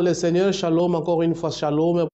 Le Seigneur, shalom, encore une fois, shalom.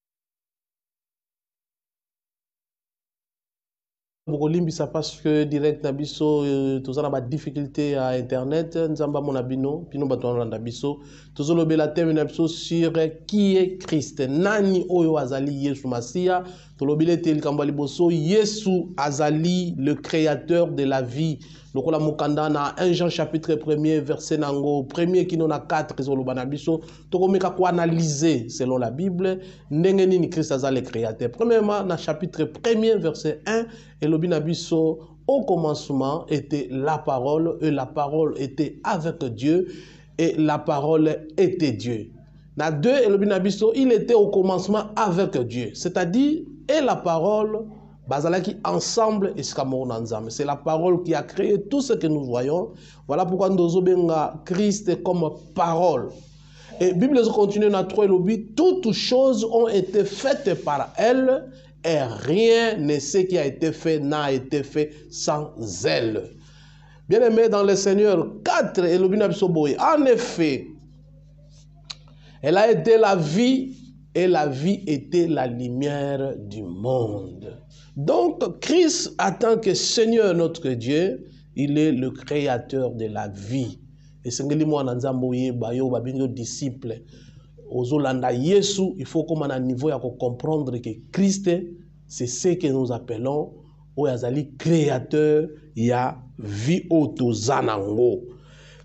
Bokolimbisa parce que direct na biso tozana ba difficulté à internet nzamba mona bino bino bato na biso tozolobela thème na biso sur qui est Christ nani oyo azali Yesu Masia tolobile te likambo liboso Yesu azali le créateur de la vie lokola mokanda na 1 Jean chapitre 1er verset nango premier kino na 4 ezoloba na biso tokomeka ko analyser selon la Bible ndenge nini Christ azali le créateur. Premièrement na chapitre 1er verset 1 et le binabiso au commencement était la parole et la parole était avec Dieu et la parole était Dieu. Na 2 et le binabiso il était au commencement avec Dieu, c'est-à-dire et la parole bazalaki ensemble c'est la parole qui a créé tout ce que nous voyons. Voilà pourquoi nous obenga Christ comme parole. Et la Bible continue dans 3 et toutes choses ont été faites par elle et rien ne ce qui a été fait n'a été fait sans elle. Bien-aimé dans le Seigneur, 4 et le en effet, elle a été la vie et la vie était la lumière du monde. Donc, Christ, en tant que Seigneur notre Dieu, il est le créateur de la vie. Et c'est ce que je disciples. Il faut comme à un niveau à comprendre que Christ, c'est ce que nous appelons le créateur ya vie autozanango.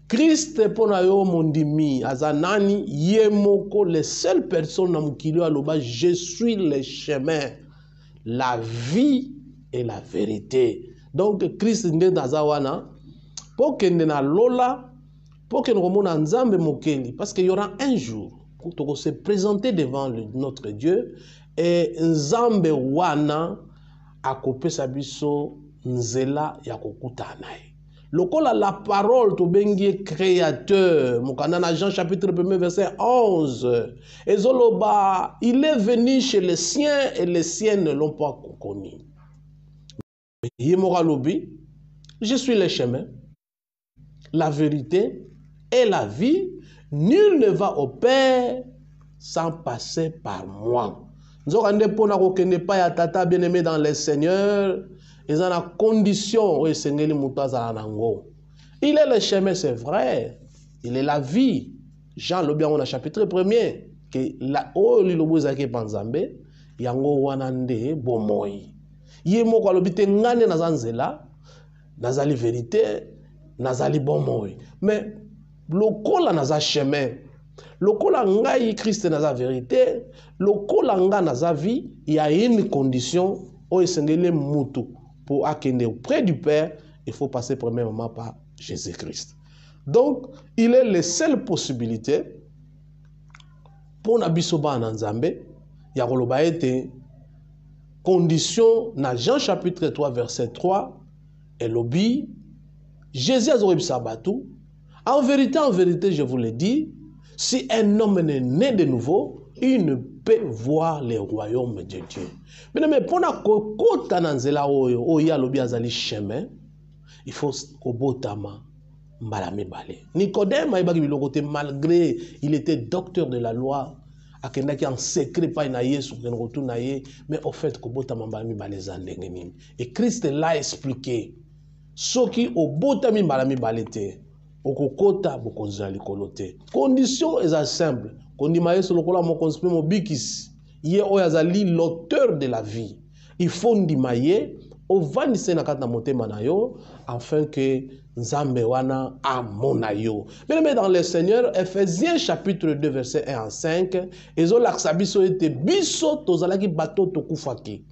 Christ pona yo mondimi azanani yemoko les seules personnes na mukilo aloba je suis le chemin, la vie et la vérité. Donc Christ nde dazawana pour que na lola pour que nous remonons nzambe mokeli parce qu'il y aura un jour pour se présenter devant notre Dieu et nzambe wana akopesa biso nzela ya kokutana. Lokola la parole to bengi créateur mokanda na Jean chapitre 1 verset 11 ezoloba il est venu chez les siens et les siens ne l'ont pas connu. Yemoralobi je suis le chemin, la vérité et la vie, nul ne va au Père sans passer par moi. Nzokande pona kokende pa ya tata bien-aimé dans le Seigneur. Ils ont la condition où il est le chemin, c'est vrai. Il est la vie. Jean le bien on a chapitre 1er que la o li lobo zake panzambe yango wanande bomoi. Yemo kwa lobite ngane nazanzela nazali vérité nazali bomoi. Mais lokola naza chemin lokola ngai Christ naza vérité lokola nga naza vie il y a une condition où il mutu. Pour acquérir auprès du Père, il faut passer premièrement par Jésus-Christ. Donc, il est la seule possibilité pour Nabisoba Nanzambe, Yaroloba été condition dans Jean chapitre 3, verset 3, et l'obi, Jésus a sabatou. En vérité, je vous le dis, si un homme est né de nouveau, il ne peut voir le royaume de Dieu. Mais pour na nanzela oyo oya lobi azali chemin, il faut kobotama mbala mibale. Nicodème ayebaki biloko te malgré il était docteur de la loi, akendaki en secret pa na Yesu kenrotu na ye, mais au fait kobotama mbala mibale za ndenge nini. Et Christ l'a expliqué. Soki obotami mbala mibale te, okokota bokonza likolo te. Condition est simple. Kondima Yesu lokola mo konsipe mo bikis. Ye oyazali l'auteur de la vie. Il faut ndimaye ovandise na kata motema na yo afin que nzambe wana amona yo. Mais dans le Seigneur, Ephésiens chapitre 2 verset 1 à 5, ezo laksa biso ete biso tozalaki bato tokufaki.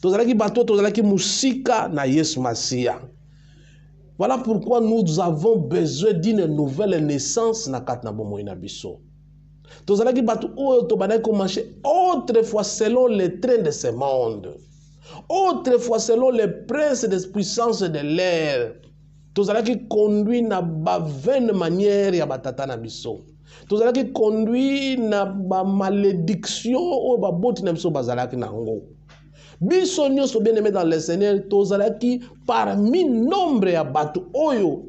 Tozalaki bato tozalaki musika na Yesu Masia. Voilà pourquoi nous avons besoin d'une nouvelle naissance na kata na bomo ina biso. Tozalaki batu oyo tobandaki komarcher autrefois selon les trains de ce monde. Autrefois selon les princes des puissances de l'air. Tozalaki conduit na ba vaine manière ya batata na biso. Tozalaki conduit na ba malédiction oyo ba boti na biso bazalaki nango. Biso nyonso bien-aimé dans le Seigneur, tozalaki parmi nombre ya batu oyo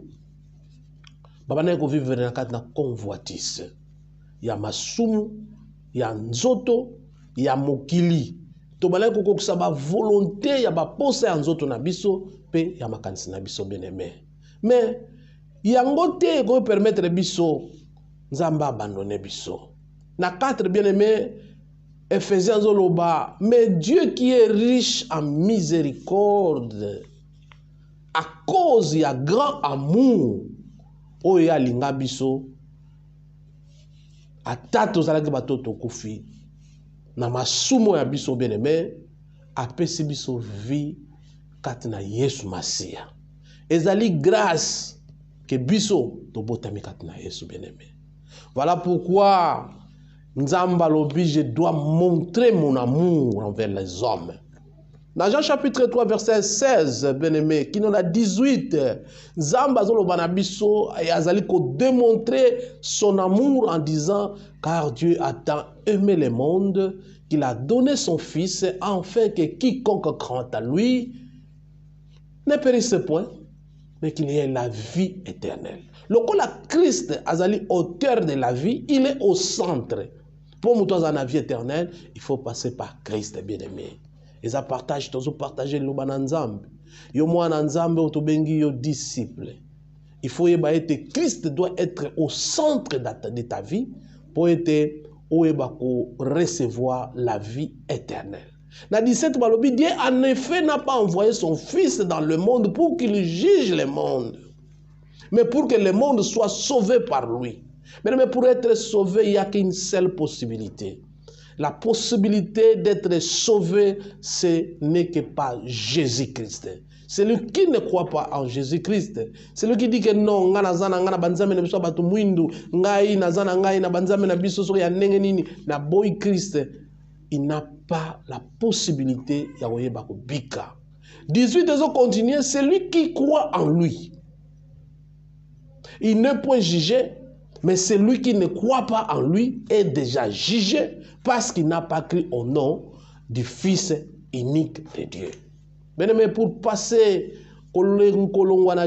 babandaki ko vivre na kati na convoitise. ya masumu, ya nzoto, ya mokili. Tobala kokokisa ba volonté ya ba posa ya nzoto na biso pe ya makanisi na biso bien-aimé. Mais yango te ko permettre biso nzamba abandonner biso. Na 4 bien-aimé, Ephésiens zoloba, mais Dieu qui est riche en miséricorde, à cause ya grand amour, oyo alinga biso, ata tozalaki batoto kufi, na masumo ya biso bien-aimé, apesi biso vie kati na Yesu Masia. Ezali grâce que biso tobotami kati na Yesu bien-aimé. Voilà pourquoi Nzamba lobi, je dois montrer mon amour envers les hommes. Dans Jean chapitre 3, verset 16, bien-aimé, qui nous a 18, Nzamba zoloba biso azali ko démontrer son amour en disant, car Dieu a tant aimé le monde qu'il a donné son Fils, afin que quiconque croit à lui ne périsse point, mais qu'il y ait la vie éternelle. Lokola Christ azali auteur de la vie, il est au centre. Pour nous dans la vie éternelle, il faut passer par Christ, bien-aimé. Et ça partage, tous partager le bananzambe. Yo moi nanzambe otobengi yo disciple. Il faut que Christ doit être au centre de ta vie pour être recevoir la vie éternelle. Dans 17 balobi, Dieu en effet n'a pas envoyé son Fils dans le monde pour qu'il juge le monde, mais pour que le monde soit sauvé par lui. Mais pour être sauvé, il n'y a qu'une seule possibilité. La possibilité d'être sauvé, ce n'est que par Jésus-Christ. Celui qui ne croit pas en Jésus-Christ, celui qui dit que non, il n'a pas la possibilité de 18 ans continuer, celui qui croit en lui, il n'est point jugé. Mais celui qui ne croit pas en lui est déjà jugé parce qu'il n'a pas cru au nom du Fils unique de Dieu. Mais pour passer au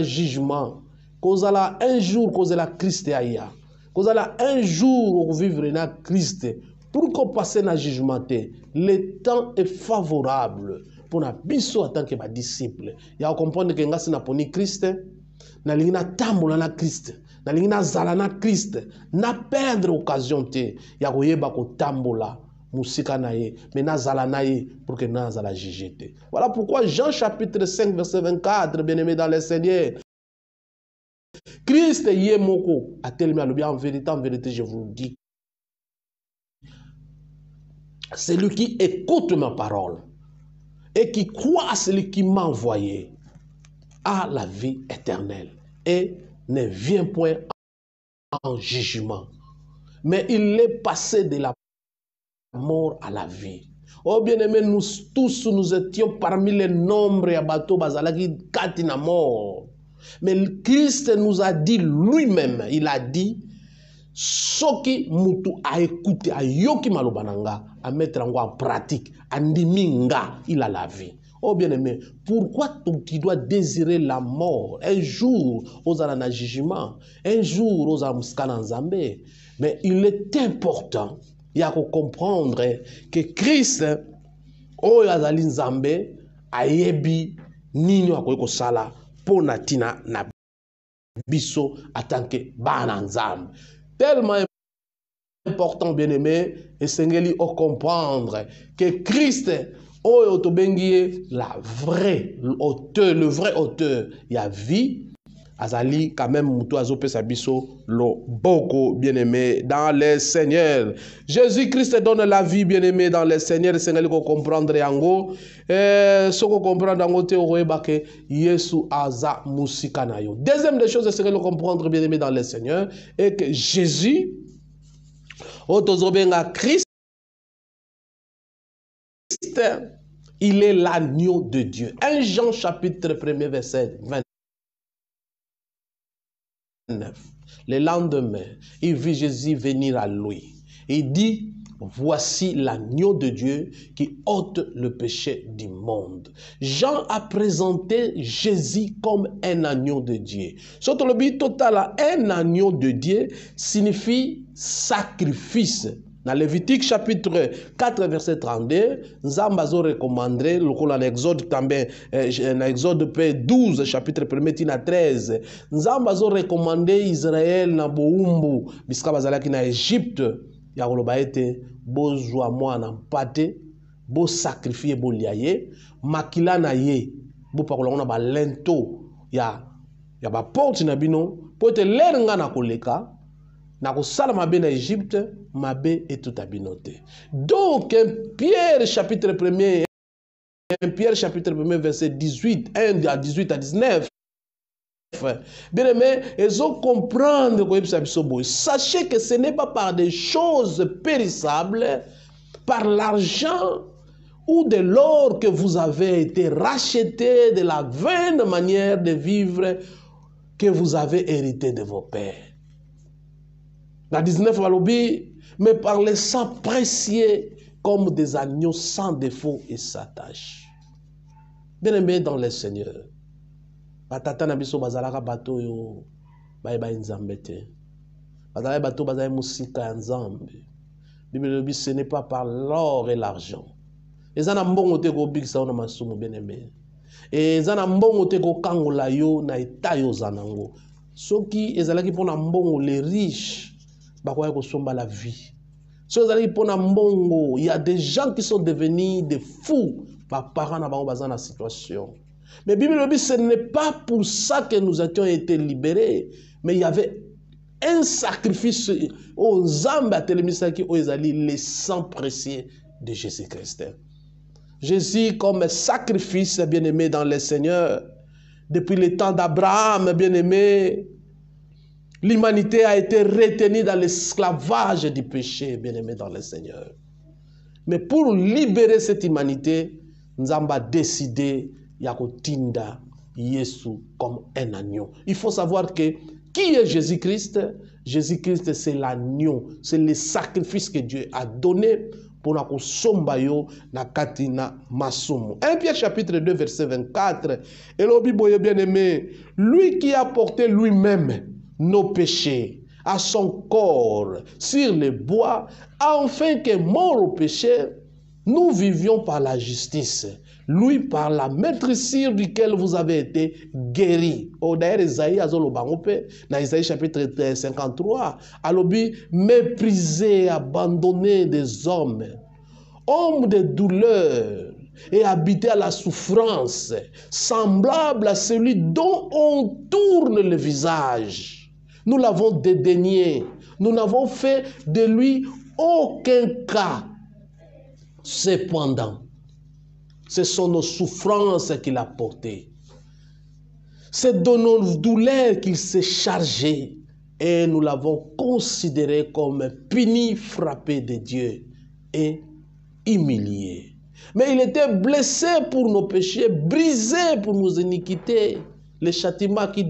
jugement, kozala un jour kozala Christ aya, kozala un jour vivre na Christ, pour qu'on passe na jugement, le temps est favorable pour na biso en tant que disciple. Ya comprendre que ngasi na poni Christ, na lingina tambola na Christ. Na zala na Christ, na perdre occasion te ya koyeba ko tambola musika na ye, mais na zala na ye pour que na zala juger te. Voilà pourquoi Jean chapitre 5 verset 24, bien-aimé dans le Seigneur, Christ yé moko a tellement le bien en vérité je vous le dis, celui qui écoute ma parole et qui croit à celui qui m'a envoyé a la vie éternelle et ne vient point en jugement, mais il est passé de la mort à la vie. Oh bien-aimé, nous tous nous étions parmi les nombres ya bato bazalaki kati na mort. Mais Christ nous a dit lui-même, il a dit, soki mutu a écouté, a yoki malobananga, à mettre en pratique, andiminga, il a la vie. Oh bien-aimé, pourquoi tu dois désirer la mort? Un jour, aux alana jugement, un jour, aux amuskana zambé. Mais il est important, il y a qu'à comprendre que Christ, oh yazali nzambé, ayebi nino akoyeko sala pona tina na biso atanke bana nzambe. Tellement important, bien-aimé, et sengeli au comprendre que Christ Oyo tobengi la vraie auteur, le vrai auteur, il y a vie. Azali quand même muto azope sabiso lo boko bien-aimé dans le Seigneur. Jésus-Christ donne la vie bien-aimé dans le Seigneur. Seigneur ko comprendre yango. Soko comprendre yango te oeba ke Yesu aza musika na yo. Deuxième des choses Seigneur comprendre bien-aimé dans le Seigneur est que Jésus otozobenga Christ, il est l'agneau de Dieu. 1 Jean chapitre 1 verset 29. Le lendemain, il vit Jésus venir à lui. Il dit, voici l'agneau de Dieu qui ôte le péché du monde. Jean a présenté Jésus comme un agneau de Dieu. Surtout le but total, un agneau de Dieu signifie sacrifice. Dans Lévitique chapitre 4 verset 32, Nzambazo recommanderait, dans l'Exode 12 chapitre 1 tina 13, Nzambazo recommandait Israël na boumbu, biska bazalaki na Égypte, ya koloba ete bozwa mwana mpate, bo sacrifier bo liaye, makila na ye, bo pakolona ba lento ya ba porte na bino, po ete lenga na koleka, na kosala mabe na Égypte, mabe et tout abinoté. Donc, Pierre chapitre 1er, Pierre chapitre 1 verset 18, 1 à 18 à 19. Bien aimé, ils ont comprendre que sachez que ce n'est pas par des choses périssables, par l'argent ou de l'or que vous avez été rachetés de la vaine manière de vivre que vous avez hérité de vos pères. La 19 Walobi, mais par le sang précieux comme des agneaux sans défaut et sans tâche. Bien aimé dans le Seigneur, batata na biso bazalaka bato yo ba nzambe te. Bazalaka bato bazalaka musika ya nzambe. Bible dit ce n'est pas par l'or et l'argent. Ezana mbongo te ko bikisa na masumu bien aimé. Ezana mbongo te ko kangola yo na eta yo zanango. Soki ezalaki pona mbongo les riches bakoya ko somba la vie. So ezalaki pona mbongo, il y a des gens qui sont devenus des fous par parents na bango bazana situation. Mais Bible dit ce n'est pas pour ça que nous étions été libérés, mais il y avait un sacrifice aux âmes à télémisaki aux ezali les sang précieux de Jésus-Christ. Jésus comme sacrifice bien-aimé dans le Seigneur, depuis le temps d'Abraham bien-aimé, l'humanité a été retenue dans l'esclavage du péché, bien-aimé dans le Seigneur. Mais pour libérer cette humanité, nous avons décidé Yakotinda Yesu comme un agneau. Il faut savoir que qui est Jésus-Christ? Jésus-Christ, c'est l'agneau, c'est le sacrifice que Dieu a donné pour la sombayo na katina masumu. 1 Pierre chapitre 2 verset 24. Et le Bible bien aimé, lui qui a porté lui-même nos péchés à son corps sur le bois, afin que mort au péché, nous vivions par la justice. Lui par la maîtrise duquel vous avez été guéris. D'ailleurs, Isaïe dans Isaïe chapitre 53, alobi méprisé, abandonné des hommes, homme de douleur et habité à la souffrance, semblable à celui dont on tourne le visage. Nous l'avons dédaigné, nous n'avons fait de lui aucun cas. Cependant, ce sont nos souffrances qu'il a portées. C'est de nos douleurs qu'il s'est chargé. Et nous l'avons considéré comme puni, frappé de Dieu et humilié. Mais il était blessé pour nos péchés, brisé pour nos iniquités. Le châtiment qui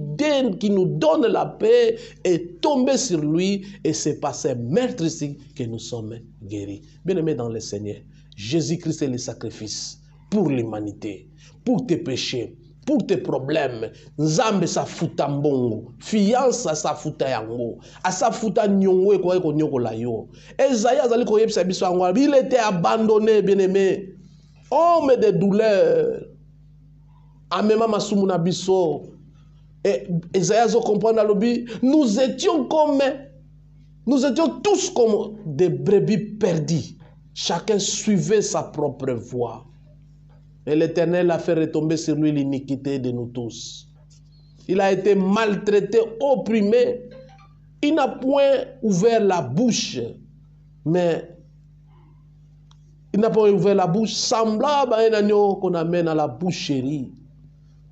nous donne la paix est tombé sur lui et c'est par ses meurtres ici que nous sommes guéris. Bien-aimés dans le Seigneur, Jésus-Christ est le sacrifice pour l'humanité, pour tes péchés, pour tes problèmes. Nzambe sa futa mbongo, fiança sa futa yango, asa futa nyongo ko ko nyokola yo. Esaïe azali ko yebisa biso yango, il était abandonné, bien-aimé, homme de douleur. Amema masumu na biso. Et Esaïe zo comprendre l'obi, nous étions tous comme des brebis perdues. Chacun suivait sa propre voie. Et l'Éternel a fait retomber sur lui l'iniquité de nous tous. Il a été maltraité, opprimé. Il n'a point ouvert la bouche. Mais il n'a pas ouvert la bouche, semblable à un agneau qu'on amène à la boucherie.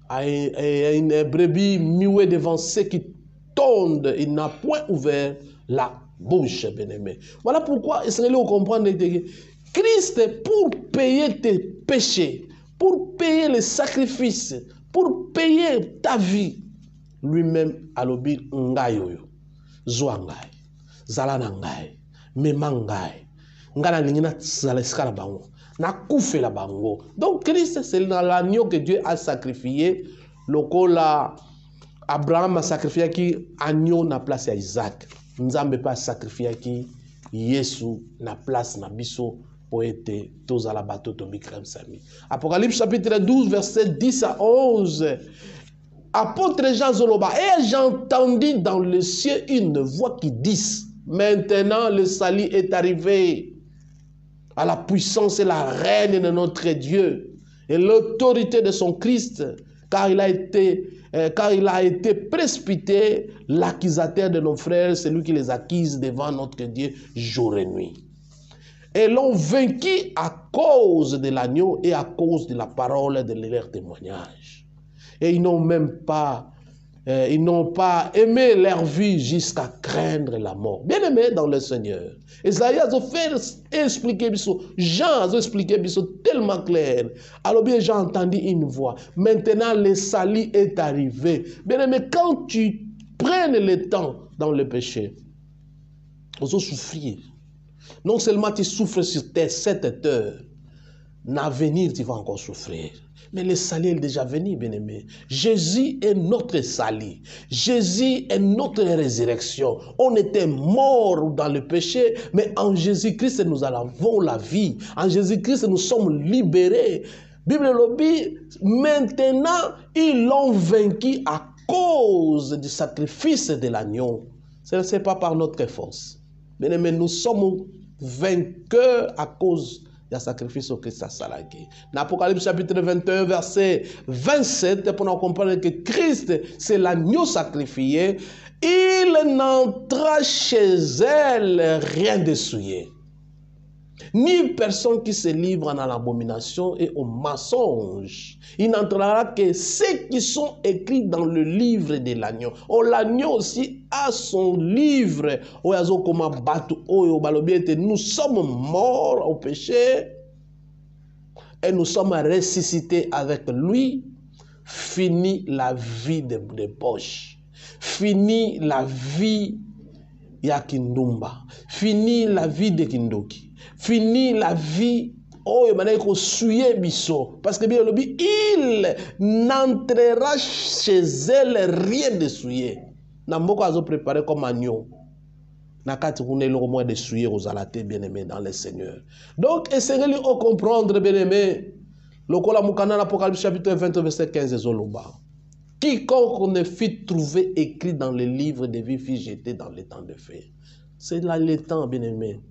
À une brebis muette devant ceux qui tondent. Il n'a point ouvert la bouche, bien-aimé. Voilà pourquoi, essayez-le de comprendre, Christ, pour payer tes péchés, pour payer les sacrifices, pour payer ta vie, lui-même a l'obi ngai oyo, zwa ngai, zala na ngai, mema ngai, ngana lingina tsala skala bango na koufela bango. Donc Christ c'est l'agneau que Dieu a sacrifié. Lokola Abraham a sacrifié qui agneau na place à Isaac. Nzambe pas sacrifié qui Yesu na place na biso poete tozala bato to bikrem sami. Apocalypse chapitre 12 verset 10 à 11. Apôtre Jean Zoloba, et j'entendis dans le ciel une voix qui dit: maintenant le salut est arrivé à la puissance et la reine de notre Dieu et l'autorité de son Christ, car il a été précipité l'accusateur de nos frères, celui qui les accuse devant notre Dieu jour et nuit. Et l'ont vaincu à cause de l'agneau et à cause de la parole de leur témoignage. Et ils n'ont pas aimé leur vie jusqu'à craindre la mort. Bien aimé dans le Seigneur. Isaïe a fait expliquer, Jean a expliqué tellement clair. Alors bien j'ai entendu une voix. Maintenant le salut est arrivé. Bien aimé, quand tu prennes le temps dans le péché, tu vas souffrir. Non seulement tu souffres sur cette heure, l'avenir tu vas encore souffrir. Mais le salut est déjà venu, bien-aimé. Jésus est notre salut. Jésus est notre résurrection. On était morts dans le péché, mais en Jésus-Christ, nous avons la vie. En Jésus-Christ, nous sommes libérés. Bible le dit, maintenant, ils l'ont vaincu à cause du sacrifice de l'agneau. Ce n'est pas par notre force. Bien-aimé, nous sommes vainqueurs à cause du sacrifice au Christ à Salaki. Dans l'Apocalypse chapitre 21, verset 27, pour nous comprendre que Christ, c'est l'agneau sacrifié, il n'entra chez elle rien de souillé. Ni personne qui se livre à l'abomination et au mensonge. Il n'entrera que ceux qui sont écrits dans le livre de l'agneau. Oh, l'agneau aussi a son livre. Nous sommes morts au péché et nous sommes ressuscités avec lui. Fini la vie de poche. Fini la vie ya Kindumba. Fini la vie de Kindoki. Fini la vie parce que bien il n'entrera chez elle rien de souillé. Namoko a préparé comme agneau. Nakati kune le moins de souillé aux alatés bien-aimés dans le Seigneur. Donc essayez de comprendre bien-aimés. Lokola mukana l'Apocalypse chapitre 20 verset 15 zoloba. Quiconque ne fut trouvé écrit dans le livre de vie fut jeté dans le temps de feu. C'est là le temps bien-aimés.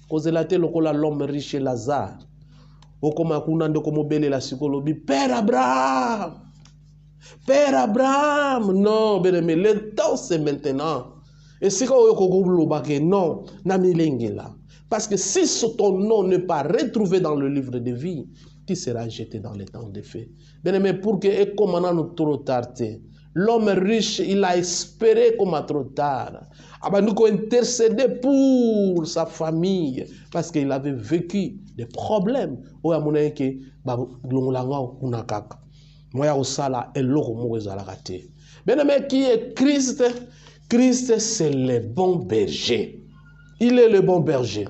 L'homme riche et Lazare. Père Abraham. Père Abraham. Non, bien aimé, le temps c'est maintenant. Et si non, parce que si ton nom n'est pas retrouvé dans le livre de vie, tu seras jeté dans le temps de feu. Bien aimé, pour que et comme on a trop tardé. L'homme riche, il a espéré comme trop tard. Nous avons intercédé pour sa famille parce qu'il avait vécu des problèmes. Bien aimé, qui est Christ? Christ, c'est le bon berger. Il est le bon berger.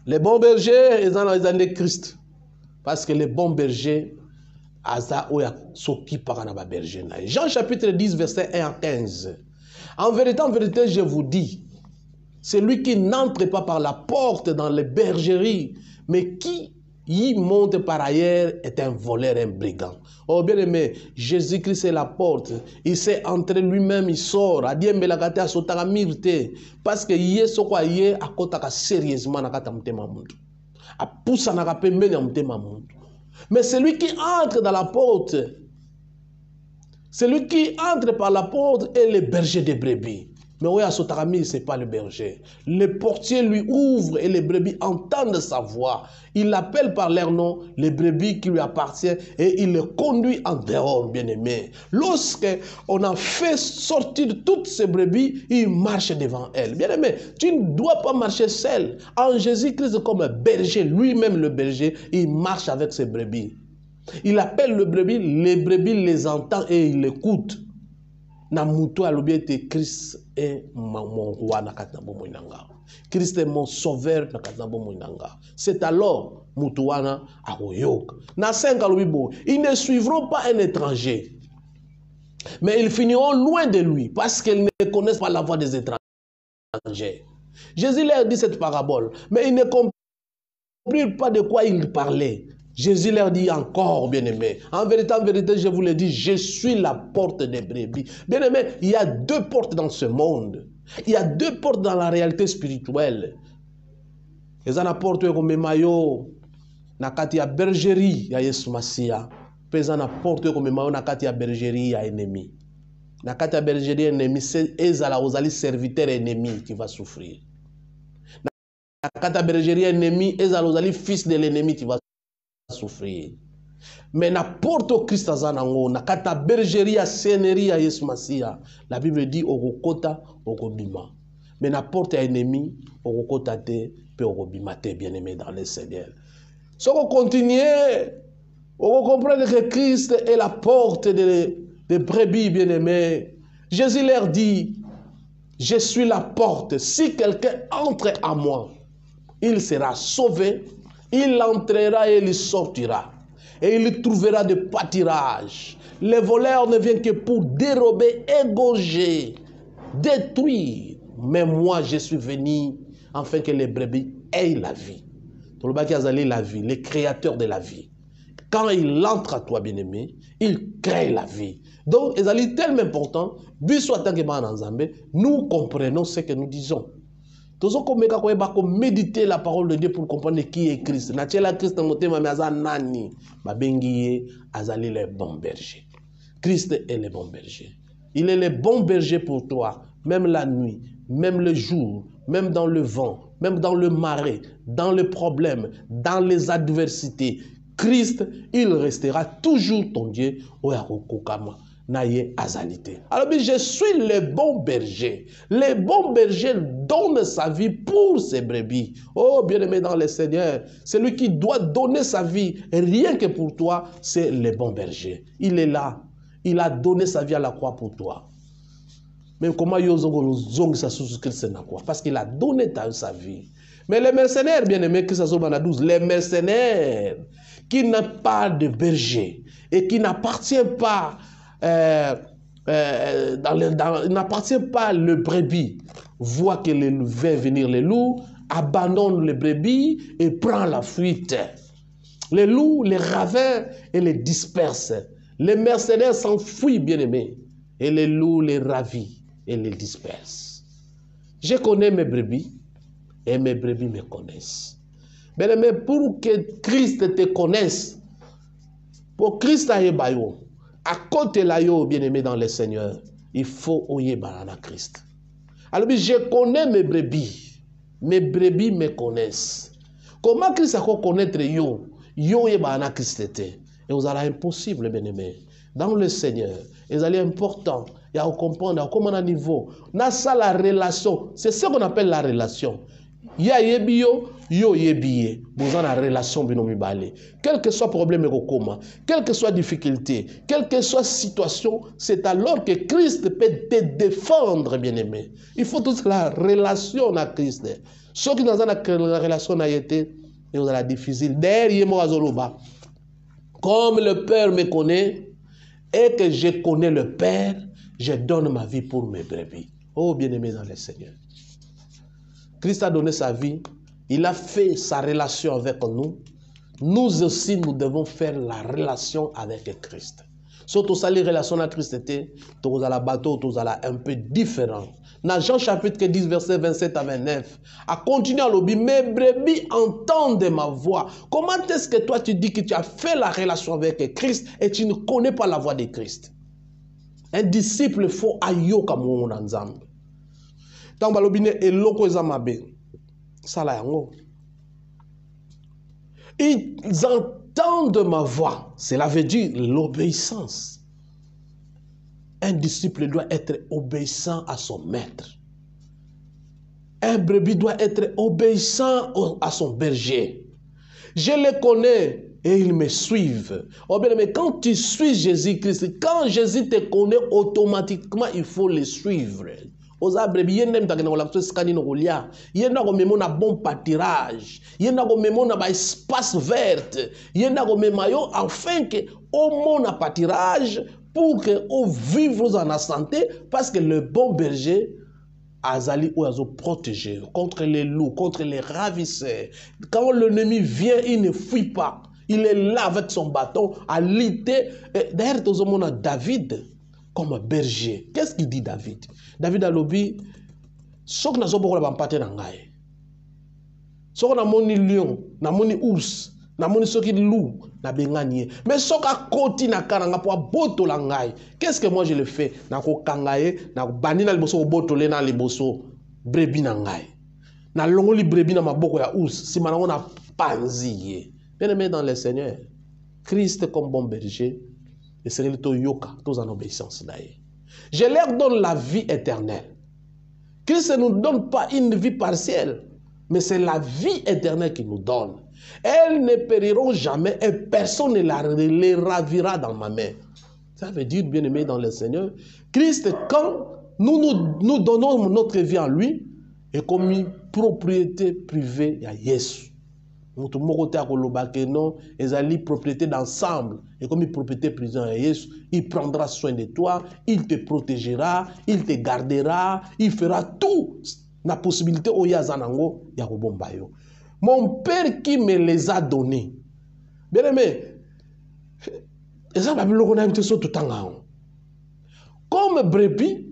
Les bons bergers, ils ont des Christ. Parce que les bons bergers, Jean chapitre 10, verset 1 à 15. En vérité, je vous dis, celui qui n'entre pas par la porte dans les bergeries, mais qui y monte par ailleurs est un voleur, un brigand. Oh bien aimé, Jésus-Christ est la porte. Il s'est entré lui-même, il sort. Parce que Yesu kwa ye akotaka sérieusement nakata mtema muntu. Apusa nakapembeni mtema muntu. Mais celui qui entre dans la porte, celui qui entre par la porte est le berger des brebis. Mais oui, à Sotarami, ce n'est pas le berger. Le portier lui ouvre et les brebis entendent sa voix. Il l'appelle par leur nom, les brebis qui lui appartiennent, et il les conduit en dehors, bien-aimé. Lorsqu'on a fait sortir toutes ces brebis, il marche devant elles. Bien-aimé, tu ne dois pas marcher seul. En Jésus-Christ, comme berger, lui-même le berger, il marche avec ses brebis. Il appelle les brebis les entendent et il l'écoute. Na muto alobi ete Christ est mon roi na kati na bomoi nanga. Christ est mon sauveur. C'est alors Moutouana Aroyok. Ils ne suivront pas un étranger, mais ils finiront loin de lui parce qu'ils ne connaissent pas la voix des étrangers. Jésus leur dit cette parabole, mais ils ne comprirent pas de quoi il parlait. Jésus leur dit encore, bien-aimés, en vérité, je vous le dis, je suis la porte des brebis. Bien-aimés, il y a deux portes dans ce monde. Il y a deux portes dans la réalité spirituelle. Les ana porte comme mayo, nakati ya bergerie ya Yesu Masia. Pesa na porte comme mayo nakati ya bergerie ya ennemi. Nakati ya bergerie ennemi, c'est ezala ozali serviteur ennemi qui va souffrir. Nakati ya bergerie ennemi, ezala ozali fils de l'ennemi qui va souffrir. Mais n'importe où Christ azanango, nakata bergerie ya sénérie ya Yesu Masia, la Bible dit okokota okobima. Mais n'importe ennemi okokota te pe okobima te, bien-aimé dans le Seigneur. Si on continue, on comprend que Christ est la porte des brebis, bien-aimés. Jésus leur dit, je suis la porte. Si quelqu'un entre à moi, il sera sauvé, il entrera et il sortira. Et il trouvera de pâturage. Les voleurs ne viennent que pour dérober, égorger, détruire. Mais moi, je suis venu afin que les brebis aient la vie. La vie, le créateur de la vie. Quand il entre à toi, bien-aimé, il crée la vie. Donc, c'est tellement important, nous comprenons ce que nous disons. Méditer la parole de Dieu pour comprendre qui est Christ. Christ le bon berger. Christ est le bon berger. Il est le bon berger pour toi, même la nuit, même le jour, même dans le vent, même dans le marais, dans les problèmes, dans les adversités. Christ, il restera toujours ton Dieu. Alors, je suis le bon berger. Le bon berger donne sa vie pour ses brebis. Oh, bien-aimé dans le Seigneur, celui qui doit donner sa vie rien que pour toi, c'est le bon berger. Il est là. Il a donné sa vie à la croix pour toi. Mais comment parce qu'il a donné sa vie. Mais les mercenaires, bien-aimés, les mercenaires qui n'ont pas de berger et qui n'appartiennent pas n'appartient pas le brebis, voit que va venir les loups, abandonne les brebis et prend la fuite. Les loups les ravèrent et les dispersent. Les mercenaires s'enfuient, bien-aimés, et les loups les ravissent et les dispersent. Je connais mes brebis et mes brebis me connaissent. Bien-aimés, pour que Christ te connaisse, pour Christ aïe-bayo, à côté là, bien-aimé dans le Seigneur, il faut oyer banana Christ. Alors, je connais mes brebis me connaissent. Comment Christ a connaître yo et banana Christ était? Et vous allez impossible, bien-aimé. Dans le Seigneur, ils allaient important. Il y a à comprendre, à comment un niveau. Dans ça, la relation, c'est ce qu'on appelle la relation. Ya yebio, yo yebiye. Vous avez une relation binomibale. Quel que soit problème, quelle que soit difficulté, quelle que soit situation, c'est alors que Christ peut te défendre, bien-aimé. Il faut toute la relation à Christ. Ceux qui n'ont pas la relation à été, ils ont la difficile. Derrière moi, comme le Père me connaît et que je connais le Père, je donne ma vie pour mes brebis. Oh, bien-aimé dans le Seigneur. Christ a donné sa vie, il a fait sa relation avec nous. Nous aussi, nous devons faire la relation avec Christ. Surtout ça, les relations avec Christ étaient, tous à la bateau, tous à la un peu différent. Dans Jean chapitre 10, verset 27 à 29, à continuer à l'obéir, mes brebis entendent ma voix. Comment est-ce que toi tu dis que tu as fait la relation avec Christ et tu ne connais pas la voix de Christ? Un disciple faut ayo comme on ensemble. Ils entendent ma voix. Cela veut dire l'obéissance. Un disciple doit être obéissant à son maître. Un brebis doit être obéissant à son berger. Je les connais et ils me suivent. Oh bien, mais quand tu suis Jésus-Christ, quand Jésus te connaît, automatiquement, il faut le suivre. oza brebis yende mtakena ko lakso skani no kolia yenda ko memo na bon pâturage yenda ko memo na ba espace verte yenda ko memayo afin que au mona pâturage pour que au vivre en santé parce que le bon berger azali ou azo protéger contre les loups, contre les ravisseurs. Quand l'ennemi vient, il ne fuit pas. Il est là avec son bâton à lutter. D'ailleurs, tout le monde a David comme berger. Qu'est-ce qu'il dit David? David a lobby. Sok na zobo la bampate na ngai. Sok na moni lion, na moni ours, na moni soki loup, na benganie. Mais sok a koti na karanga po boto la ngai. Qu'est-ce que moi je le fais? Na ko kangaye, na bandi na liboso boto le na liboso brebi na ngai. Na longoli brebi na maboko ya ours, si manango na panziye. Bien-aimé dans le Seigneur, Christ comme bon berger, et c'est le to yoka, tous en obéissance d'ailleurs. Je leur donne la vie éternelle. Christ ne nous donne pas une vie partielle, mais c'est la vie éternelle qu'il nous donne. Elles ne périront jamais et personne ne les ravira dans ma main. Ça veut dire, bien-aimé dans le Seigneur, Christ, quand nous donnons notre vie à lui, est comme une propriété privée à Jésus. Nous non, ils propriété d'ensemble et comme une propriété privée à Jésus, il prendra soin de toi, il te protégera, il te gardera, il fera tout. La possibilité au Yazanango, Yarobombayo. Mon Père qui me les a donnés. Bien aimé, comme brebis,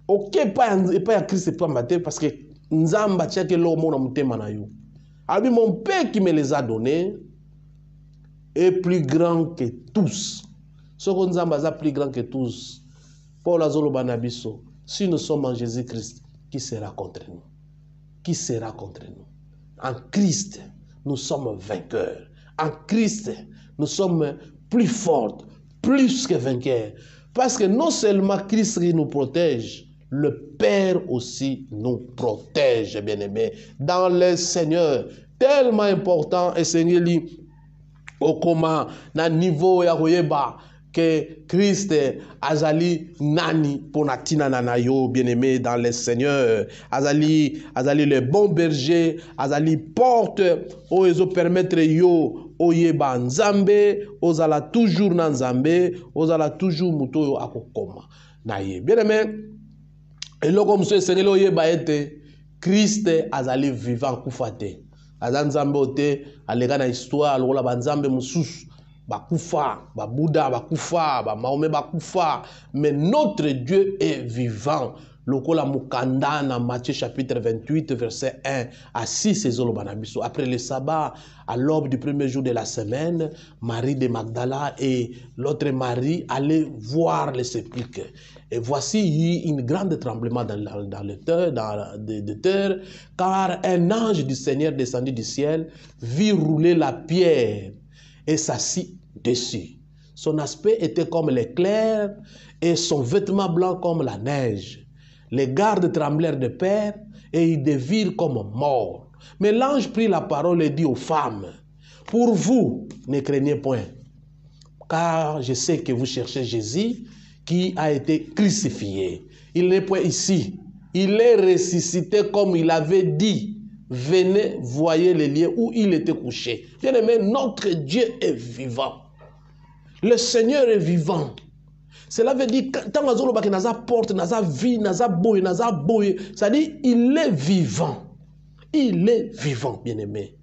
ok, pas Christ pas maté parce que Nzamba tchake l'homme na mutema na yo. Alors mon Père qui me les a donnés est plus grand que tous. Ce qu'on Nzamba est plus grand que tous. Paul Azolo Banabiso, si nous sommes en Jésus-Christ, qui sera contre nous? Qui sera contre nous? En Christ, nous sommes vainqueurs. En Christ, nous sommes plus forts, plus que vainqueurs. Parce que non seulement Christ nous protège, le Père aussi nous protège, bien-aimés. Dans le Seigneur, tellement important, et Seigneur, au comment, dans le niveau que Christ azali nani pour natina nanayo bien-aimé dans le Seigneur azali le bon berger azali porte ozo permettre yo oyeba nzambe ozala toujours na nzambe ozala toujours muto yo akokoma naye bien-aimé et là comme ce Seigneur oyeba ete Christ azali vivant kufate azan nzambe ote alega na histoire lokola banzambe mususu Bakoufa, Bouddha, Bakoufa, Mahomet, Bakoufa. Mais notre Dieu est vivant. Lokola Mukanda, dans Matthieu chapitre 28, verset 1 à 6, après le sabbat, à l'aube du premier jour de la semaine, Marie de Magdala et l'autre Marie allaient voir le sépulcre. Et voici, il y a eu un grand tremblement dans le terre, car un ange du Seigneur descendu du ciel vit rouler la pierre et s'assit dessus. Son aspect était comme l'éclair et son vêtement blanc comme la neige. Les gardes tremblèrent de peur et ils devinrent comme morts. Mais l'ange prit la parole et dit aux femmes, « Pour vous, ne craignez point, car je sais que vous cherchez Jésus qui a été crucifié. Il n'est point ici. Il est ressuscité comme il avait dit. Venez, voyez les lieux où il était couché. » Bien-aimé, notre Dieu est vivant. Le Seigneur est vivant. Cela veut dire que tant que naza porte, naza vie, naza boy, c'est-à-dire il est vivant. Il est vivant, bien-aimé.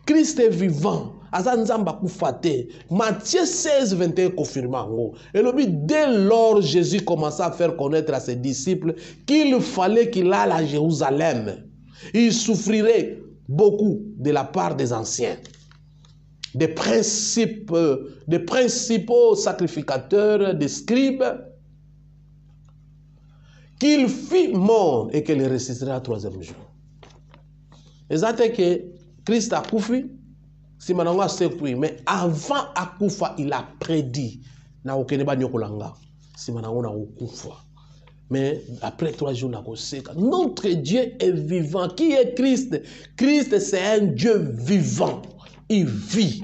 Christ est vivant. Matthieu 16, 21 confirme. Et dès lors, Jésus commença à faire connaître à ses disciples qu'il fallait qu'il aille à Jérusalem. Il souffrirait beaucoup de la part des anciens, des principaux sacrificateurs, des scribes, qu'il fit mort et qu'il ressuscitera au troisième jour. Et ça fait que Christ a koufi, si maintenant a secoué, mais avant Akoufa, il a prédit na okeneba nyokolanga, si maintenant a koufa. Mais après 3 jours, notre Dieu est vivant. Qui est Christ? Christ, c'est un Dieu vivant. Il vit.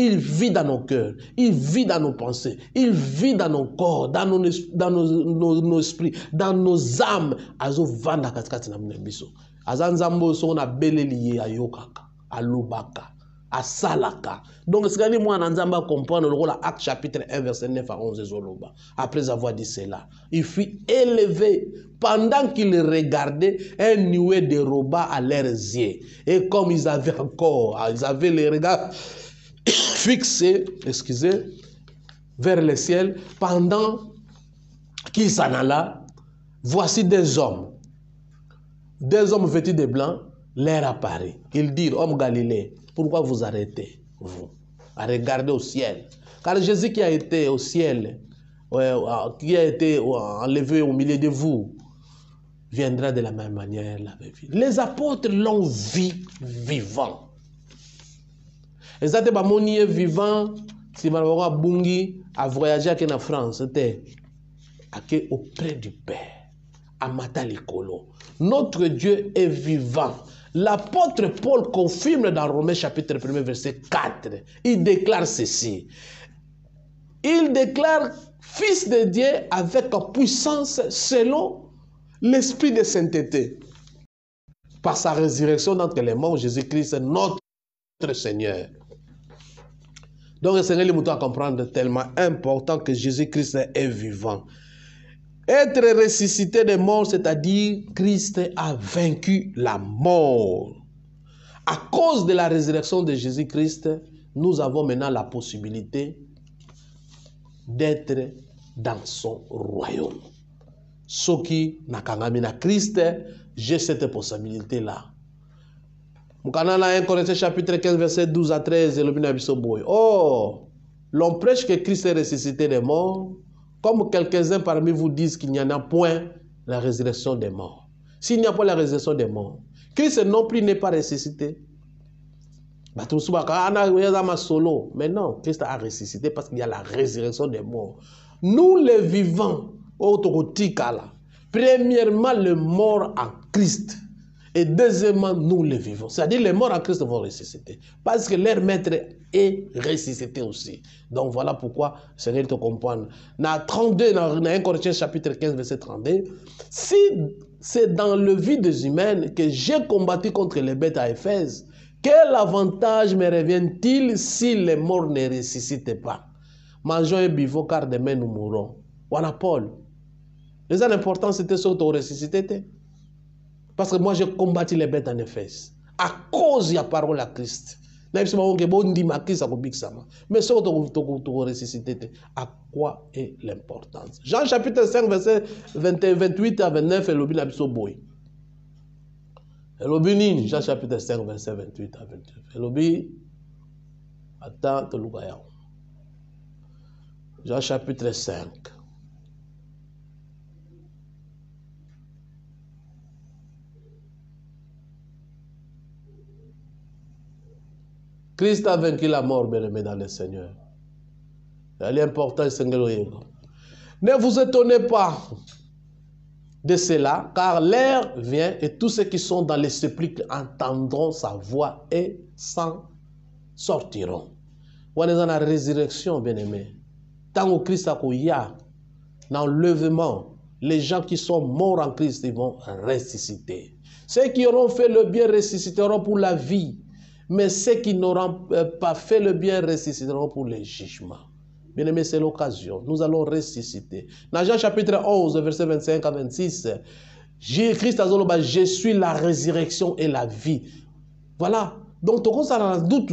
Il vit dans nos cœurs, il vit dans nos pensées, il vit dans nos corps, dans nos esprits, dans nos âmes. Azo vanda katikati na mnebiso. Azanzambo so na beleliye ayokaka, alubaka, asalaka. Donc ce que moi nanzamba comprendre le rôle Acte chapitre 1 verset 9 à 11 zoloba. Après avoir dit cela, il fut élevé pendant qu'il regardait un nuée de robas à leurs yeux. Et comme ils avaient les regards fixé, excusez, vers le ciel, pendant qu'il s'en alla, voici des hommes vêtus de blanc, leur apparu. Ils dirent, homme Galilée, pourquoi vous arrêtez, vous, à regarder au ciel? Car Jésus qui a été au ciel, qui a été enlevé au milieu de vous, viendra de la même manière. Les apôtres l'ont vu vivant. Et ça, c'est vivant. Si Malawara Bungi a voyagé en France, c'était auprès du Père, à Matalikolo. Notre Dieu est vivant. L'apôtre Paul confirme dans Romains chapitre 1, verset 4. Il déclare ceci. Il déclare Fils de Dieu avec puissance selon l'esprit de sainteté. Par sa résurrection d'entre les morts, Jésus-Christ est notre Seigneur. Donc le Seigneur nous doit comprendre tellement important que Jésus-Christ est vivant. Être ressuscité des morts, c'est-à-dire Christ a vaincu la mort. À cause de la résurrection de Jésus-Christ, nous avons maintenant la possibilité d'être dans son royaume. Ceux qui n'ont pas Christ, j'ai cette possibilité-là. Mukana 1 Corinthiens chapitre 15 verset 12 à 13 oh, l'on prêche que Christ est ressuscité des morts, comme quelques-uns parmi vous disent qu'il n'y en a point la résurrection des morts. S'il n'y a pas la résurrection des morts, Christ non plus n'est pas ressuscité. Mais non, Christ a ressuscité parce qu'il y a la résurrection des morts. Nous les vivants, premièrement le mort en Christ. Et deuxièmement, nous les vivons. C'est-à-dire les morts en Christ vont ressusciter. Parce que leur maître est ressuscité aussi. Donc voilà pourquoi, Seigneur te comprendre. Dans 32, dans 1 Corinthiens chapitre 15, verset 32, si c'est dans le vie des humains que j'ai combattu contre les bêtes à Éphèse, quel avantage me revient-il si les morts ne ressuscitent pas? Mangeons et buvons car demain nous mourrons. Voilà Paul. Les important c'était surtout ressusciter. Parce que moi, j'ai combattu les bêtes en Éphèse. À cause de la parole à Christ. Mais surtout, ressusciter. À quoi est l'importance? Jean chapitre 5, verset 28 à 29, Jean chapitre 5, verset 28 à 29. Attends, Jean chapitre 5. Christ a vaincu la mort, bien-aimé dans le Seigneur. Elle est importante, Seigneur. Ne vous étonnez pas de cela, car l'heure vient et tous ceux qui sont dans les sépulcres entendront sa voix et s'en sortiront. On est dans la résurrection, bien-aimé. Tant que Christ a dans l'enlèvement, les gens qui sont morts en Christ, ils vont ressusciter. Ceux qui auront fait le bien ressusciteront pour la vie. Mais ceux qui n'auront pas fait le bien ressusciteront pour le jugement. Bien-aimé, c'est l'occasion. Nous allons ressusciter. Dans Jean chapitre 11, verset 25 à 26, Christ a dit, je suis la résurrection et la vie. Voilà. Donc, tout ça doute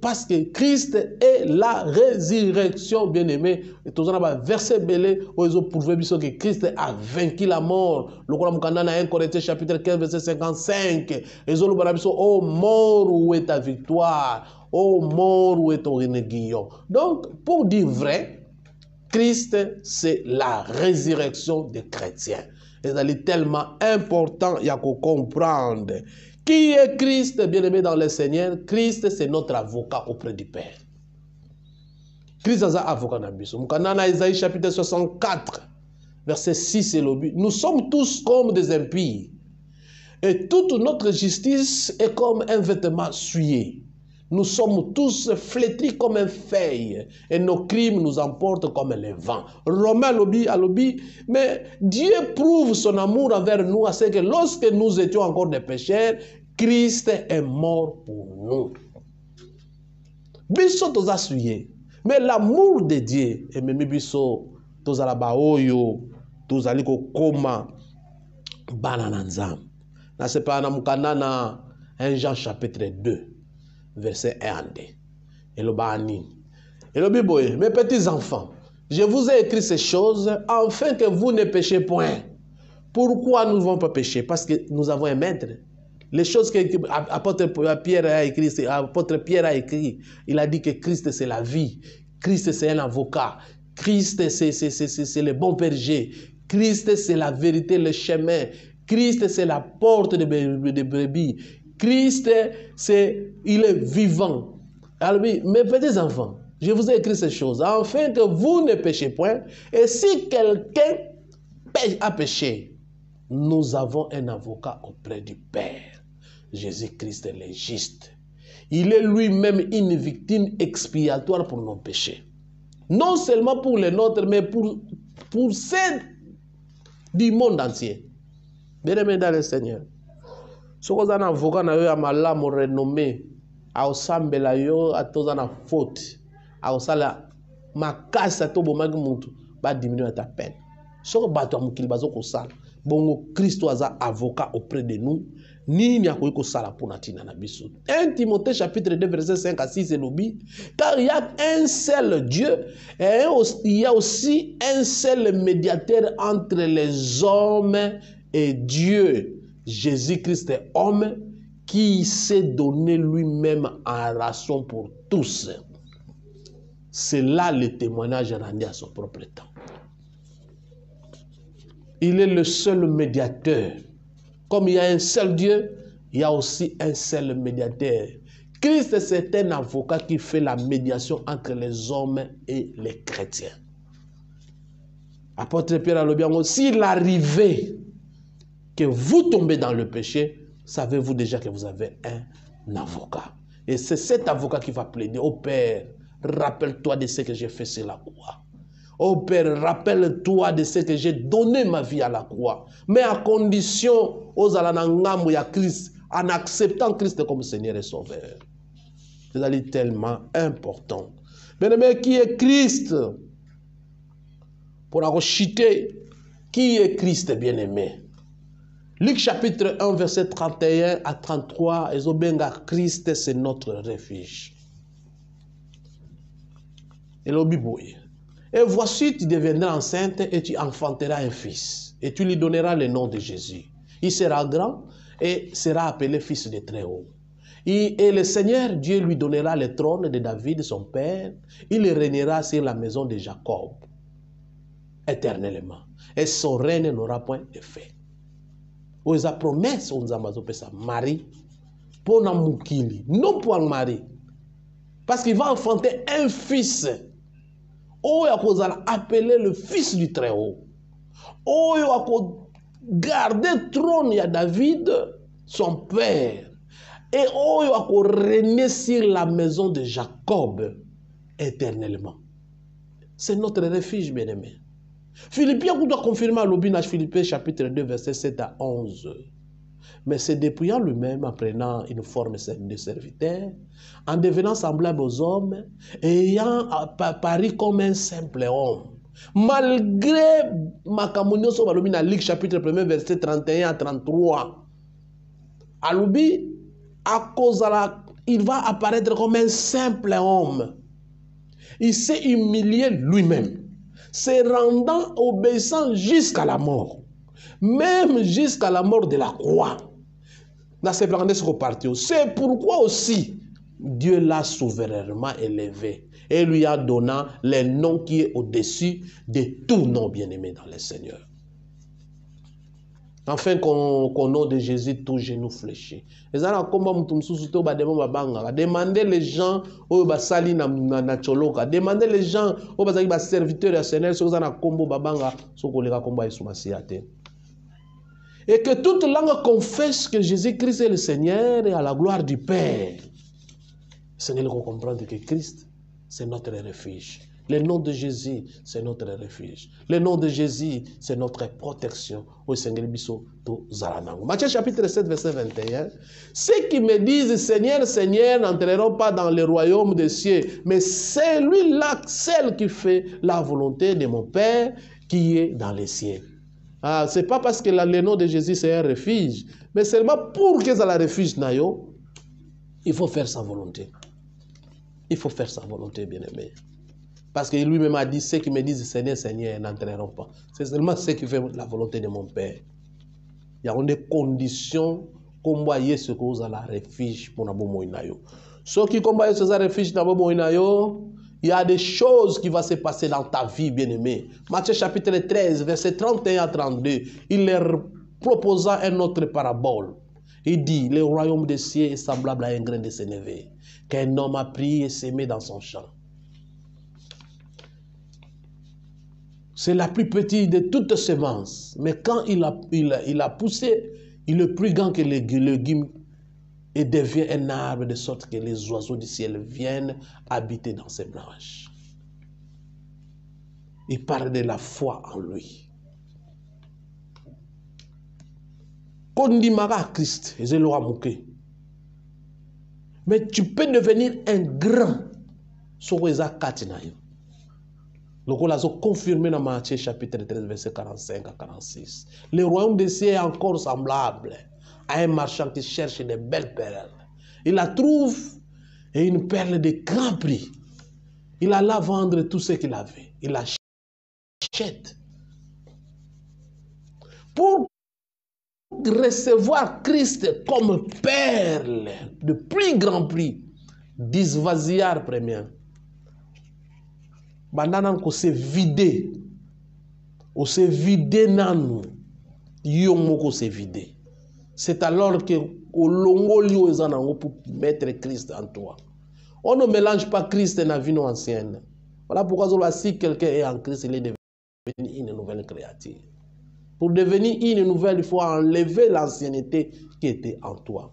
parce que Christ est la résurrection, bien-aimé. Et tout ça, verset belé, où ils ont prouvé que Christ a vaincu la mort. Le Coran dans 1 Corinthiens chapitre 15, verset 55. Ils ont dit, oh mort, où est ta victoire? Oh mort, où est ton renéguillon? Donc, pour dire vrai, Christ, c'est la résurrection des chrétiens. Et c'est tellement important, il y a qu'à comprendre. Qui est Christ, bien-aimé dans le Seigneur? Christ, c'est notre avocat auprès du Père. Christ est avocat dans le Dans Isaïe chapitre 64, verset 6, nous sommes tous comme des impies. Et toute notre justice est comme un vêtement souillé. Nous sommes tous flétris comme une feuille et nos crimes nous emportent comme le vent. Romain alobi, mais Dieu prouve son amour envers nous à ce que lorsque nous étions encore des pécheurs, Christ est mort pour nous. Biso toza suye, mais l'amour de Dieu et même biso tozala baoyo tozali ko koma bana na nzambe. Na sepa na mukanda na 1 Jean chapitre 2 verset 1 à 2. Et le bani. Et le biboye, mes petits enfants, je vous ai écrit ces choses afin que vous ne péchez point. Pourquoi nous ne devons pas pécher? Parce que nous avons un maître. Les choses que l'apôtre Pierre a écrit, il a dit que Christ c'est la vie, Christ c'est un avocat, Christ c'est le bon berger, Christ c'est la vérité, le chemin, Christ c'est la porte de brebis, Christ il est vivant. Alors, mes petits enfants, je vous ai écrit ces choses afin que vous ne péchez point. Et si quelqu'un a péché, nous avons un avocat auprès du Père. Jésus-Christ est le juste. Il est lui-même une victime expiatoire pour nos péchés. Non seulement pour les nôtres, mais pour ceux du monde entier. Bien-aimés dans le Seigneur. Si vous avez un avocat qui a malamu renommé, a osambela yo atozana faute, a osala makasa to bomagi muntu ba diminuer ta peine. Soko bato amukili bazoko sala. Bongo Christ aza avocat auprès de nous. Ni akoki kosala pona tina na biso. 1 Timothée chapitre 2 verset 5 à 6 elobi, car il y a un seul Dieu et il y a aussi un seul médiateur entre les hommes et Dieu, Jésus-Christ est homme qui s'est donné lui-même en rançon pour tous. C'est là le témoignage rendu à son propre temps. Il est le seul médiateur. Comme il y a un seul Dieu, il y a aussi un seul médiateur. Christ, c'est un avocat qui fait la médiation entre les hommes et les chrétiens. Apôtre Pierre a le bien aussi, s'il arrivait que vous tombez dans le péché, savez-vous déjà que vous avez un avocat. Et c'est cet avocat qui va plaider. Oh Père, rappelle-toi de ce que j'ai fait sur la croix. Oh Père, rappelle-toi de ce que j'ai donné ma vie à la croix. Mais à condition, aux alanangamu ya Christ, en acceptant Christ comme Seigneur et Sauveur. C'est tellement important. Bien-aimé, qui est Christ? Pour acheter, qui est Christ, bien-aimé? Luc chapitre 1, verset 31 à 33, Ezobenga, Christ, c'est notre refuge. Et l'obibouille. Et voici, tu deviendras enceinte et tu enfanteras un fils. Et tu lui donneras le nom de Jésus. Il sera grand et sera appelé fils de Très-Haut. Et le Seigneur Dieu lui donnera le trône de David, son père. Il régnera sur la maison de Jacob éternellement. Et son règne n'aura point de fin. Ou sa promesse, on a Marie, pour Namukili, non pour un mari. Parce qu'il va enfanter un fils. Oh, il va appeler le fils du Très-Haut. Oh, il va garder le trône à David, son père. Et oh, il va régner sur la maison de Jacob éternellement. C'est notre refuge, bien-aimé. Philippiens, vous doit confirmer à l'obinage Philippiens chapitre 2, verset 7 à 11. Mais se dépouillant lui-même en prenant une forme de serviteur, en devenant semblable aux hommes, ayant apparu comme un simple homme. Malgré Makamunio Sobalobi dans Luc chapitre 1, verset 31 à 33. Aloubi, à cause de il va apparaître comme un simple homme. Il s'est humilié lui-même, se rendant obéissant jusqu'à la mort. Même jusqu'à la mort de la croix. C'est pourquoi aussi Dieu l'a souverainement élevé et lui a donné le nom qui est au-dessus de tout nom bien-aimé dans le Seigneur. Afin qu'au nom de Jésus, tout genou fléchit. Demandez les gens au basali na choloka. Demandez les gens au basali ba serviteurs à Seigneur so na kombo babanga so kolega kombo esumasiate. Et que toute langue confesse que Jésus-Christ est le Seigneur et à la gloire du Père. Seigneur, il faut comprendre que Christ, c'est notre refuge. Le nom de Jésus, c'est notre refuge. Le nom de Jésus, c'est notre protection. Au Seigneur Bisso, to Zaranango. Matthieu chapitre 7, verset 21. Ceux qui me disent Seigneur, Seigneur, n'entreront pas dans le royaume des cieux, mais celui-là, celle qui fait la volonté de mon Père qui est dans les cieux. Ah, ce n'est pas parce que le nom de Jésus, c'est un refuge, mais seulement pour que ça la refuge, il faut faire sa volonté. Il faut faire sa volonté, bien-aimé. Parce que lui-même a dit, ceux qui me disent Seigneur, Seigneur, n'entreront pas. C'est seulement ceux qui font la volonté de mon Père. Il y a des conditions comme voyez ce que vous avez la refuge pour nous. Ceux qui combattent ce refuge pour nous, il y a des choses qui vont se passer dans ta vie, bien-aimé. Matthieu chapitre 13, verset 31 à 32, il leur proposa une autre parabole. Il dit, le royaume des cieux est semblable à un grain de sénévé qu'un homme a pris et semé dans son champ. C'est la plus petite de toutes semences. Mais quand il a poussé, il est plus grand que les légumes et devient un arbre de sorte que les oiseaux du ciel viennent habiter dans ses branches. Il parle de la foi en lui. Quand on dit Christ, mais tu peux devenir un grand sur les akatinaïs. Le rôle a confirmé dans Matthieu chapitre 13, verset 45 à 46. Le royaume des cieux est encore semblable à un marchand qui cherche des belles perles. Il la trouve et une perle de grand prix. Il alla vendre tout ce qu'il avait. Il l'achète. Pour recevoir Christ comme perle de plus grand prix, 10 vasillard première. Bandanan ko se vide. O se vide nanou. Yomo ko se vide. C'est alors que au longo lio ezanango pour mettre Christ en toi. On ne mélange pas Christ et la vie ancienne. Voilà pourquoi si quelqu'un est en Christ, il est devenu une nouvelle créature. Pour devenir une nouvelle, il faut enlever l'ancienneté qui était en toi.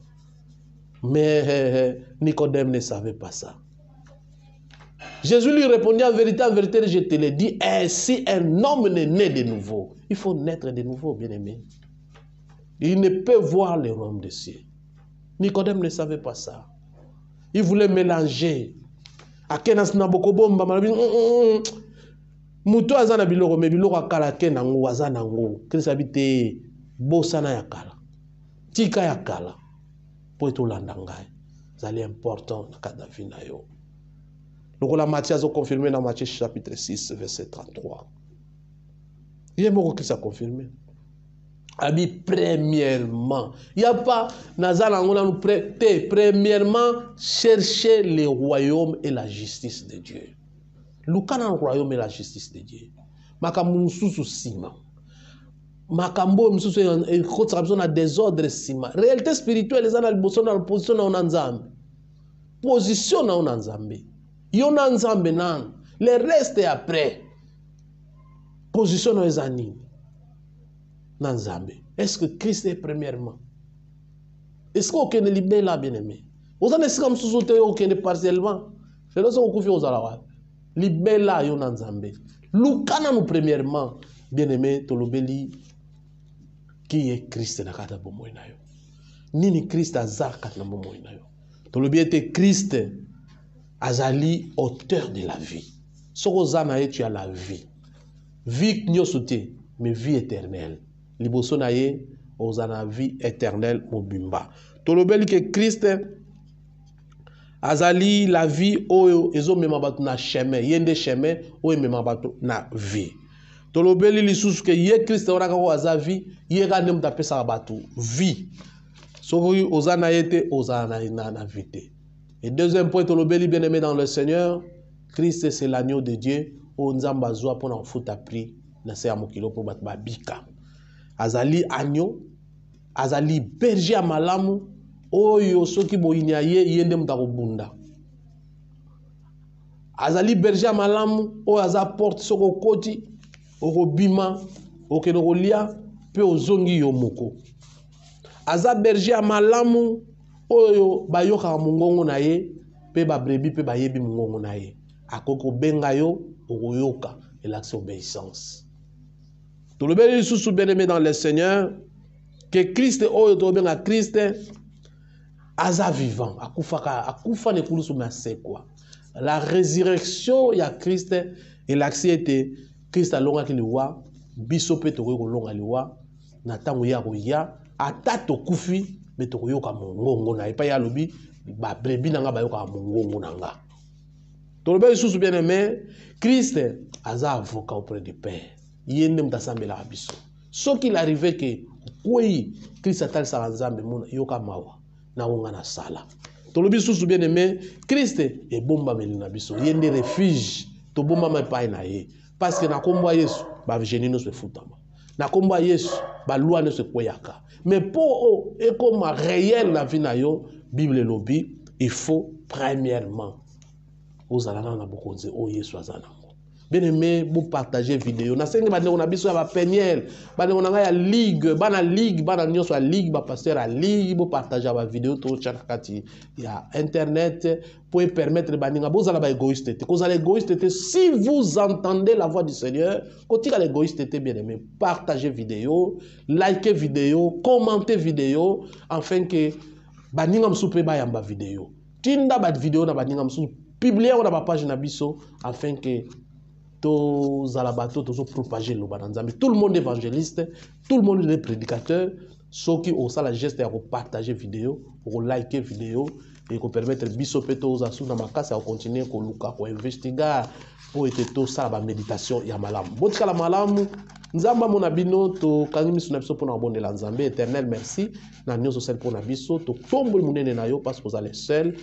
Mais Nicodème ne savait pas ça. Jésus lui répondit en vérité, je te l'ai dit, ainsi un homme n'est né de nouveau. Il faut naître de nouveau, bien-aimé. Il ne peut voir le royaume des cieux. Nicodème ne savait pas ça. Il voulait mélanger. Akenas na bokobomba malabi muto azana biloko me biloko akala kenango azana ngo. Krista bite bosana yakala. Tika yakala. Po etolanda ngai. C'est important na kada vie na yo. Donc la Matthieu a confirmé dans Matthieu chapitre 6 verset 33. Il y a beaucoup qui s'est confirmé. Abi premièrement, il n'y a pas premièrement chercher le royaume et la justice de Dieu. Lukana le royaume et la justice de Dieu. Makambo mususu sima. Makambo mususu na désordre sima. Réalité spirituelle les ana liboso na position na onanzambe. Position na onanzambe. Yona nzambe nan. Le reste après. Position na ezani. Nanzambe. Est-ce que Christ est premièrement? Est-ce qu'on est libéré là, bien-aimé? Vous en êtes comme sous-sauté partiellement. C'est là que vous confiez aux Alawa. Libéré là, yon Nanzambe. Lukana nous premièrement, bien-aimé, Tolobeli, qui est Christ na kata bomoinayo. Nini Christ azar kat na bomoinayo. Tolobeli était Christ azali auteur de la vie. Sokozana tu as la vie. Vie nyosote, mais vie éternelle. Liboso na ye ozana vie éternelle mobimba. Tolobeli que Christ azali la vie oyo ezo mema batu na chemin, yende chemin oyo mema batu na vie. Tolobeli lisusu que ye Christ oraka ko azavi, ye ka nem tapesa batu vie. Soko ozana yete ozana na vie. Et deuxième point tolobeli bien-aimé dans le Seigneur, Christ c'est l'agneau de Dieu, o nzamba zwa pona futa pri na se amokilo po batu babika. Azali agneau, azali berger à malamu, oyo soki boyinya ye yende mutakobunda. Azali berger à malamu, oyo aza porte soko koti, okobima, okenokolia, pe ozongi yo moko. Aza berger à malamu, oyo bayoka mungongo na ye, pe ba brebi pe ba yebi mungongo na ye akoko benga yo okoyoka et l'accès obéissance. Tout le bien sous bien-aimé dans le Seigneur que Christ oyo to benga Christ aza vivant akufa ne kulusu c'est quoi la résurrection ya Christ et l'accès était Christ alonga ki liwa biso pe to ko longa liwa na tango ya ko ya ata to kufi mais to yoka mongongo na epa ya lobi ba brebi nanga ba yoka mongongo nanga. To le bien bien-aimé Christ aza avocat auprès du Père yende mtasambela biso so qu'il arrivait que oui Christ atal saranzambe mona yoka mawa na onga na sala. To le bien-aimé Christ e bomba melina biso yende refuge to bomba mapai na ye parce que na kombo Yesu ba geni no se futama na kombo Yesu ba loi no se koyaka mais pour e comme réel la vie na yo Bible lobi il faut premièrement aux alana na bokonze o Yesu azana. Bien aimé, vous partagez vidéo. Na sengi ba ndeko na biso ya ba peniel, ba ndeko na ya ligue, bana nyonso ya ligue, ba pasteur à ligue, vous partagez ba vidéo to chakati ya internet pour permettre ba ninga bozala ba égoïste. Cause à l'égoïste si vous entendez la voix du Seigneur, côté à l'égoïste bien aimé, partagez vidéo, likez vidéo, commentez vidéo afin que ba ninga msupe ba yamba vidéo. Tinda ba vidéo na ba ninga msupe publier na ba page na biso afin que tous à la bateau, tous propager le bananzambi. Tout le monde est évangéliste, tout le monde est prédicateur. Ceux qui ont ça la geste à partager vidéo, pour liker vidéo et pour permettre bisopeto aux assous dans ma casse à continuer à luka, pour investiguer, pour être tout ça la méditation et à malam. Botka la malam, nzamba mon abino to kangimi sunapso pour n'abonner l'anzambe éternel merci. Na nyoso sel pour nabiso to tombe le munene na yo parce que vous allez seul.